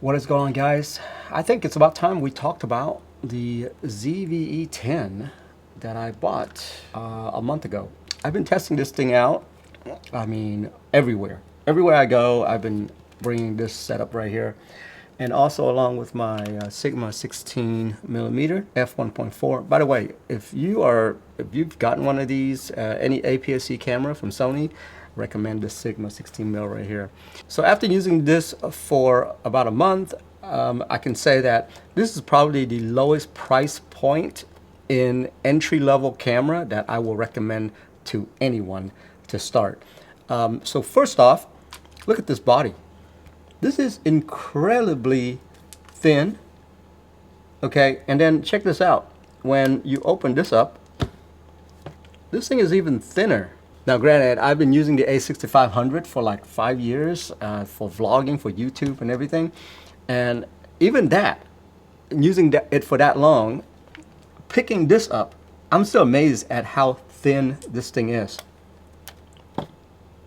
What is going on, guys? I think it's about time we talked about the ZV-E10 that I bought a month ago. I've been testing this thing out, I mean, everywhere. Everywhere I go, I've been bringing this setup right here. And also along with my Sigma 16mm f1.4. By the way, if you've gotten one of these, any APS-C camera from Sony, recommend the Sigma 16mm right here. So after using this for about a month, I can say that this is probably the lowest price point in entry-level camera that I will recommend to anyone to start. So first off, look at this body. This is incredibly thin, okay? And then check this out. When you open this up, this thing is even thinner. Now granted, I've been using the A6500 for like 5 years for vlogging, for YouTube and everything. And even that, using it for that long, picking this up, I'm still amazed at how thin this thing is.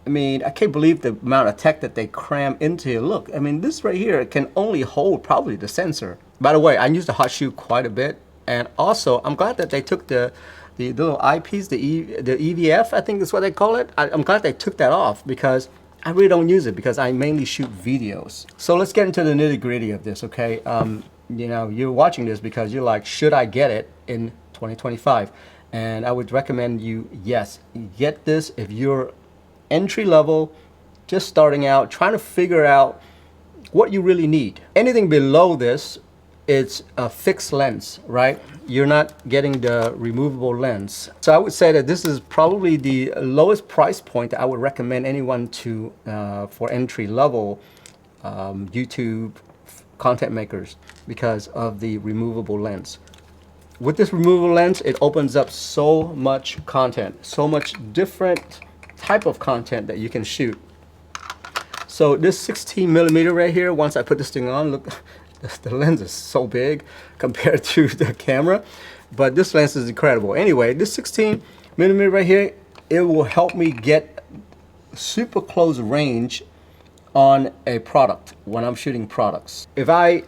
I mean, I can't believe the amount of tech that they cram into it. Look, I mean, this right here can only hold probably the sensor. By the way, I use the hot shoe quite a bit. And also, I'm glad that they took the little eyepiece, the EVF, I think that's what they call it. I'm glad they took that off because I really don't use it because I mainly shoot videos. So let's get into the nitty gritty of this, okay? You know, you're watching this because you're like, should I get it in 2025? And I would recommend you, yes, get this if you're entry level, just starting out, trying to figure out what you really need. Anything below this, it's a fixed lens, right? You're not getting the removable lens. So I would say that this is probably the lowest price point that I would recommend anyone to for entry level YouTube content makers because of the removable lens. With this removable lens, it opens up so much content, so much different type of content that you can shoot. So this 16mm right here, once I put this thing on, look, the lens is so big compared to the camera, but this lens is incredible. Anyway, this 16mm right here, it will help me get super close range on a product when I'm shooting products. If I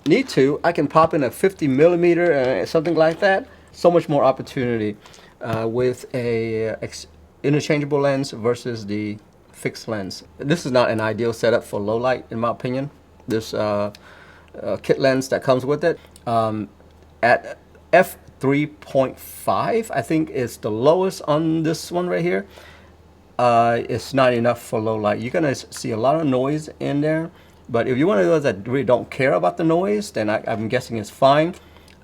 need to, I can pop in a 50mm, something like that. So much more opportunity with a interchangeable lens versus the fixed lens. This is not an ideal setup for low light, in my opinion. This kit lens that comes with it at f3.5, I think is the lowest on this one right here. It's not enough for low light. You're gonna see a lot of noise in there, but if you're one of those that really don't care about the noise, then I'm guessing it's fine.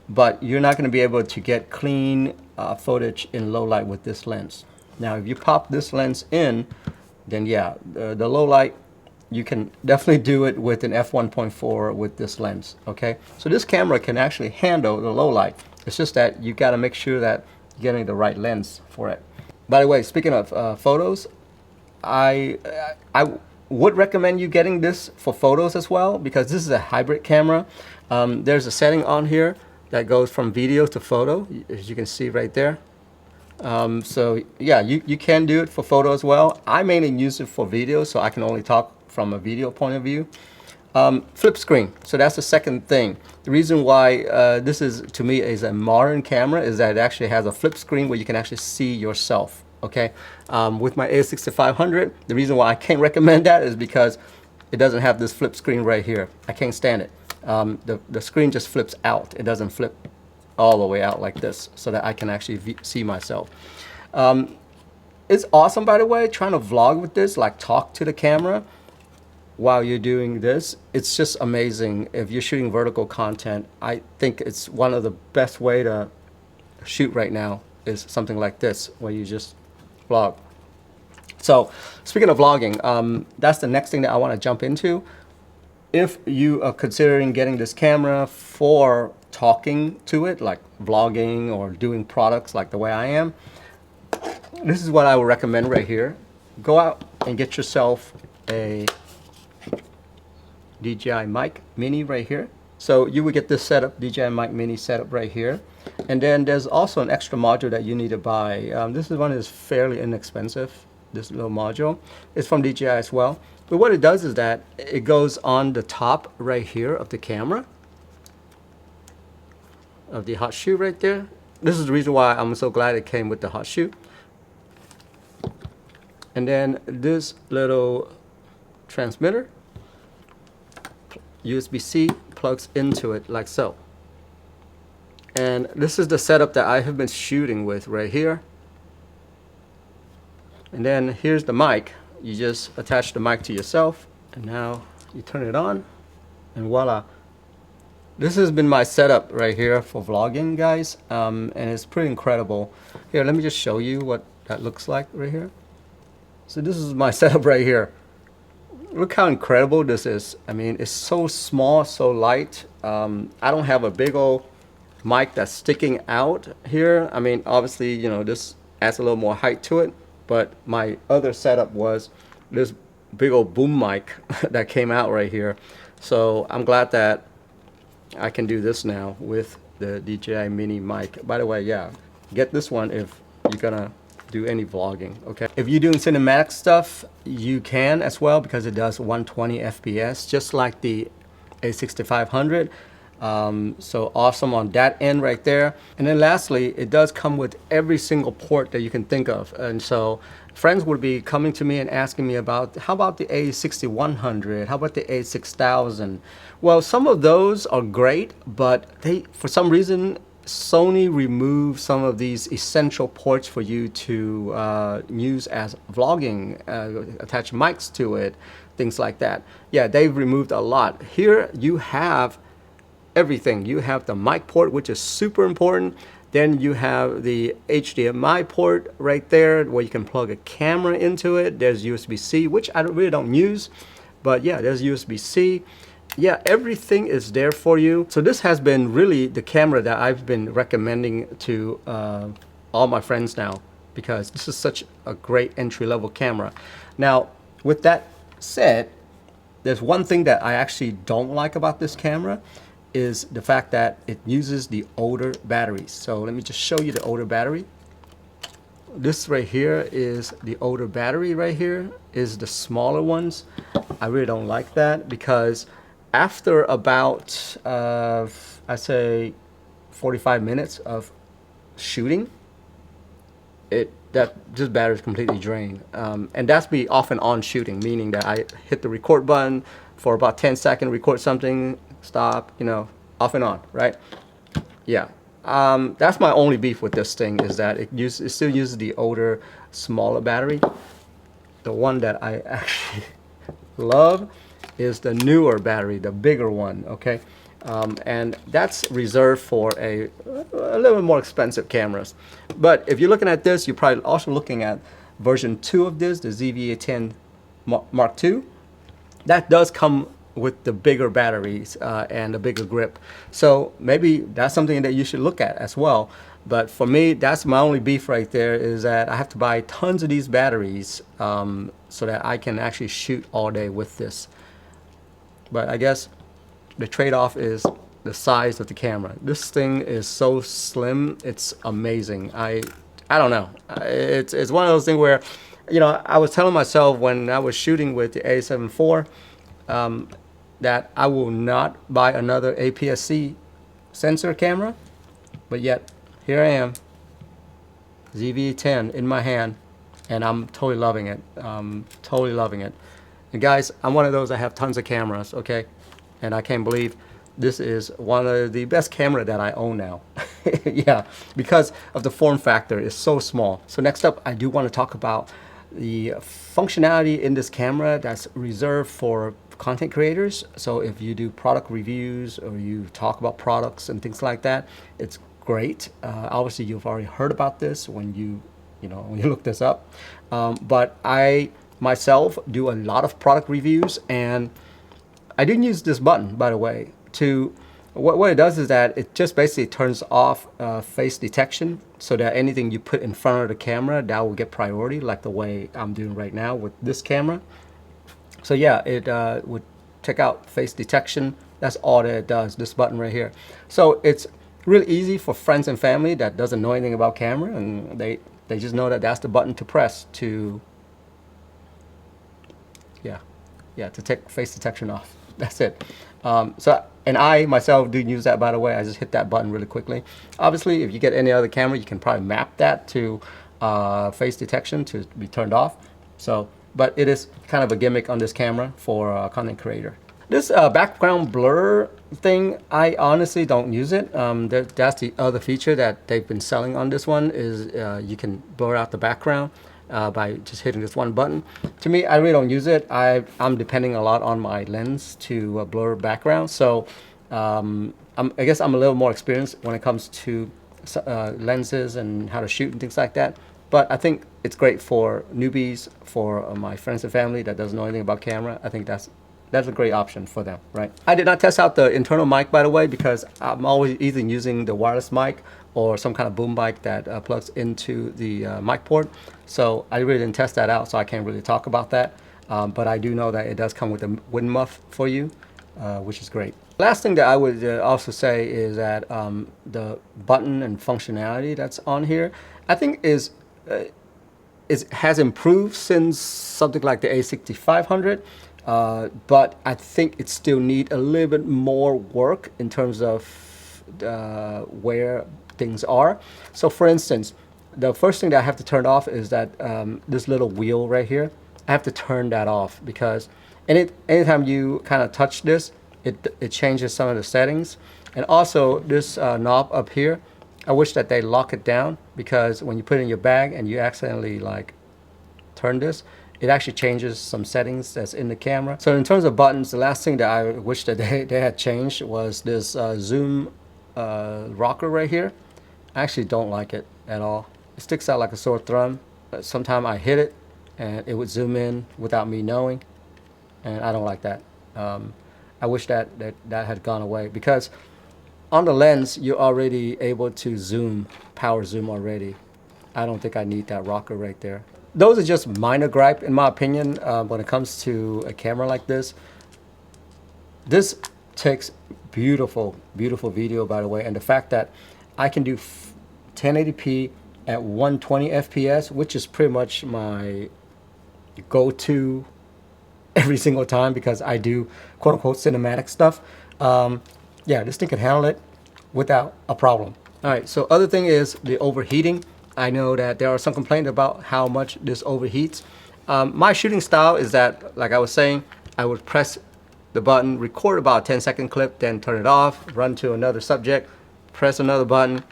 But you're not gonna be able to get clean footage in low light with this lens. Now, if you pop this lens in, then yeah, the low light, you can definitely do it with an f1.4 with this lens, okay? So this camera can actually handle the low light. It's just that you gotta make sure that you're getting the right lens for it. By the way, speaking of photos, I would recommend you getting this for photos as well because this is a hybrid camera. There's a setting on here that goes from video to photo, as you can see right there. So yeah, you can do it for photo as well. I mainly use it for video, so I can only talk from a video point of view. Flip screen, so that's the second thing. The reason why this is, to me, is a modern camera is that it actually has a flip screen where you can actually see yourself, okay? With my A6500, the reason why I can't recommend that is because it doesn't have this flip screen right here. I can't stand it. The screen just flips out. It doesn't flip all the way out like this so that I can actually see myself. It's awesome, by the way, trying to vlog with this, like talk to the camera while you're doing this. It's just amazing. If you're shooting vertical content, I think it's one of the best way to shoot right now is something like this, where you just vlog. So speaking of vlogging, that's the next thing that I want to jump into. If you are considering getting this camera for talking to it, like vlogging or doing products like the way I am, this is what I would recommend right here. Go out and get yourself a DJI Mic Mini right here. So you would get this setup, DJI Mic Mini setup right here. And then there's also an extra module that you need to buy. This is one that is fairly inexpensive, this little module. It's from DJI as well. But what it does is that it goes on the top right here of the camera, of the hot shoe right there. This is the reason why I'm so glad it came with the hot shoe. And then this little transmitter, USB-C, plugs into it like so. And this is the setup that I have been shooting with right here. And then here's the mic. You just attach the mic to yourself, and now you turn it on, and voila. This has been my setup right here for vlogging, guys, and it's pretty incredible. Here, let me just show you what that looks like right here. So this is my setup right here. Look how incredible this is. I mean, it's so small, so light. I don't have a big old mic that's sticking out here. I mean, obviously, you know, this adds a little more height to it, but my other setup was this big old boom mic that came out right here. So I'm glad that I can do this now with the DJI mini mic. By the way, yeah, get this one if you're gonna do any vlogging, okay? If you're doing cinematic stuff, you can as well, because it does 120 FPS, just like the A6500. So awesome on that end right there. And then lastly, it does come with every single port that you can think of. And so friends would be coming to me and asking me about, how about the A6100? How about the A6000? Well, some of those are great, but they, for some reason, Sony removed some of these essential ports for you to use as vlogging, attach mics to it, things like that. Yeah, they've removed a lot. Here you have everything. You have the mic port, which is super important. Then you have the HDMI port right there where you can plug a camera into it. There's USB-C, which I really don't use, but yeah, there's USB-C. Yeah, everything is there for you. So this has been really the camera that I've been recommending to all my friends now, because this is such a great entry-level camera. Now, with that said, there's one thing that I actually don't like about this camera, is the fact that it uses the older batteries. So let me just show you the older battery. This right here is the older battery right here, is the smaller ones. I really don't like that, because after about, I say 45 minutes of shooting, this battery is completely drained. And that's me off and on shooting, meaning that I hit the record button for about 10 seconds, record something, stop, you know, off and on, right? Yeah. That's my only beef with this thing, is that it still uses the older, smaller battery. The one that I actually love is the newer battery, the bigger one, okay? And that's reserved for a little bit more expensive cameras. But if you're looking at this, you're probably also looking at version 2 of this, the ZV-E10 Mark II. That does come with the bigger batteries and the bigger grip. So maybe that's something that you should look at as well. But for me, that's my only beef right there, is that I have to buy tons of these batteries so that I can actually shoot all day with this. But I guess the trade-off is the size of the camera. This thing is so slim, it's amazing. I don't know. It's one of those things where, you know, I was telling myself when I was shooting with the A7 IV that I will not buy another APS-C sensor camera, but yet here I am, ZV-E10 in my hand, and I'm totally loving it. Totally loving it. And guys, I'm one of those that have tons of cameras, okay? And I can't believe this is one of the best camera that I own now. Yeah, because of the form factor. It's so small. So next up, I do want to talk about the functionality in this camera that's reserved for content creators. So if you do product reviews or you talk about products and things like that, it's great. Obviously, you've already heard about this when you look this up. But I myself do a lot of product reviews, and I didn't use this button, by the way. What it does is that it just basically turns off face detection, so that anything you put in front of the camera, that will get priority, like the way I'm doing right now with this camera. So yeah, it would check out face detection. That's all that it does, this button right here. So it's really easy for friends and family that doesn't know anything about camera, and they just know that that's the button to press to, yeah, yeah, to take face detection off. That's it. And I myself do use that, by the way. I just hit that button really quickly. Obviously, if you get any other camera, you can probably map that to face detection to be turned off. So, but it is kind of a gimmick on this camera for a content creator. This background blur thing, I honestly don't use it. That's the other feature that they've been selling on this one is you can blur out the background by just hitting this one button. To me, I really don't use it. I'm depending a lot on my lens to blur background. So I guess I'm a little more experienced when it comes to lenses and how to shoot and things like that. But I think it's great for newbies, for my friends and family that doesn't know anything about camera. I think that's a great option for them, right? I did not test out the internal mic, by the way, because I'm always either using the wireless mic or some kind of boom mic that plugs into the mic port. So I really didn't test that out, so I can't really talk about that. But I do know that it does come with a wind muff for you, which is great. Last thing that I would also say is that the button and functionality that's on here, I think has improved since something like the A6500. But I think it still needs a little bit more work in terms of where things are. So for instance, the first thing that I have to turn off is that this little wheel right here. I have to turn that off because anytime you kind of touch this, it changes some of the settings. And also this knob up here, I wish that they lock it down, because when you put it in your bag and you accidentally like turn this, it actually changes some settings that's in the camera. So in terms of buttons, the last thing that I wish that they had changed was this zoom rocker right here. I actually don't like it at all. It sticks out like a sore thumb. Sometimes I hit it and it would zoom in without me knowing, and I don't like that. I wish that had gone away, because on the lens you're already able to zoom, power zoom already. I don't think I need that rocker right there. Those are just minor gripe in my opinion when it comes to a camera like this. This takes beautiful video, by the way, and the fact that I can do 1080p at 120 FPS, which is pretty much my go-to every single time, because I do quote-unquote cinematic stuff. Yeah, this thing can handle it without a problem. All right, so other thing is the overheating. I know that there are some complaints about how much this overheats. My shooting style is that, like I was saying, I would press the button, record about a 10-second clip, then turn it off, run to another subject, press another button,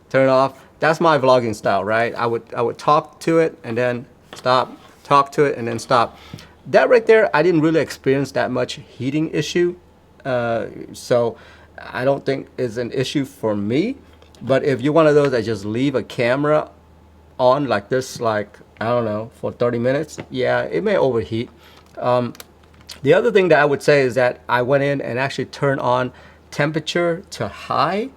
turn it off. That's my vlogging style, right? I would talk to it and then stop, talk to it and then stop. That right there, I didn't really experience that much heating issue. So I don't think it's an issue for me. But if you're one of those that just leave a camera on like this, like, I don't know, for 30 minutes, yeah, it may overheat. The other thing that I would say is that I went in and actually turned on temperature to high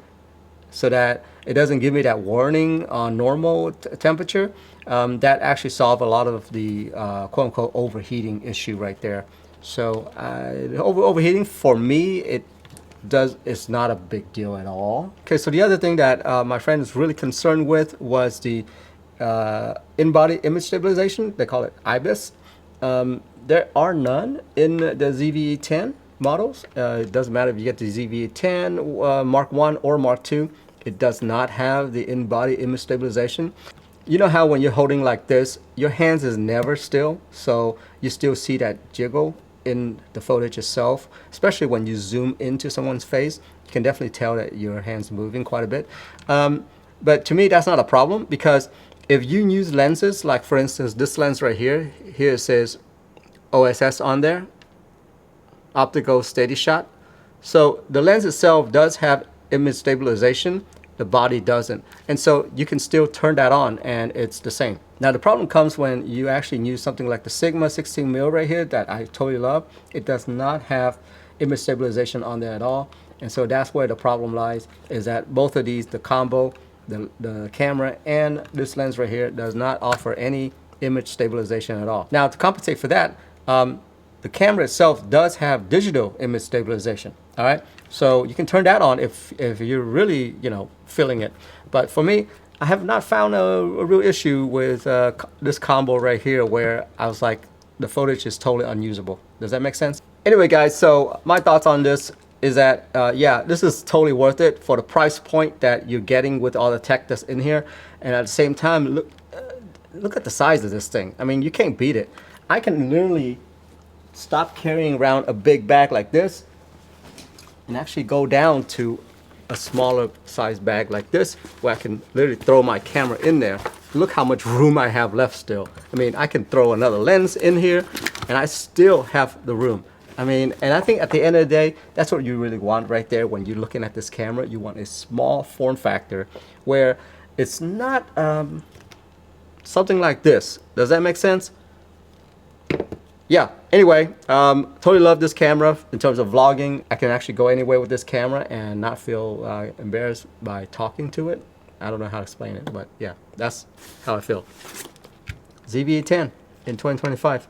so that it doesn't give me that warning on normal temperature. That actually solved a lot of the quote-unquote overheating issue right there. So overheating for me, it's not a big deal at all. Okay, so the other thing that my friend is really concerned with was the in-body image stabilization. They call it APS-C. There are none in the ZV-E10 models. It doesn't matter if you get the ZV-E10 Mark 1 or Mark 2. It does not have the in-body image stabilization. You know how when you're holding like this, your hands is never still, so you still see that jiggle in the footage itself, especially when you zoom into someone's face. You can definitely tell that your hand's moving quite a bit. But to me, that's not a problem, because if you use lenses, like for instance, this lens right here, it says OSS on there, optical steady shot. So the lens itself does have image stabilization, the body doesn't. And so you can still turn that on and it's the same. Now the problem comes when you actually use something like the Sigma 16mm right here that I totally love. It does not have image stabilization on there at all. And so that's where the problem lies, is that both of these, the combo, the camera and this lens right here, does not offer any image stabilization at all. Now to compensate for that, the camera itself does have digital image stabilization. All right, so you can turn that on if you're really, you know, feeling it. But for me, I have not found a real issue with this combo right here where I was like, the footage is totally unusable. Does that make sense? Anyway, guys, so my thoughts on this is that, yeah, this is totally worth it for the price point that you're getting with all the tech that's in here. And at the same time, look at the size of this thing. I mean, you can't beat it. I can literally stop carrying around a big bag like this and actually go down to a smaller size bag like this, where I can literally throw my camera in there. Look how much room I have left still. I mean, I can throw another lens in here and I still have the room. I mean, and I think at the end of the day, that's what you really want right there when you're looking at this camera. You want a small form factor where it's not something like this. Does that make sense? Yeah, anyway, totally love this camera in terms of vlogging. I can actually go anywhere with this camera and not feel embarrassed by talking to it. I don't know how to explain it, but yeah, that's how I feel. ZV-E10 in 2025.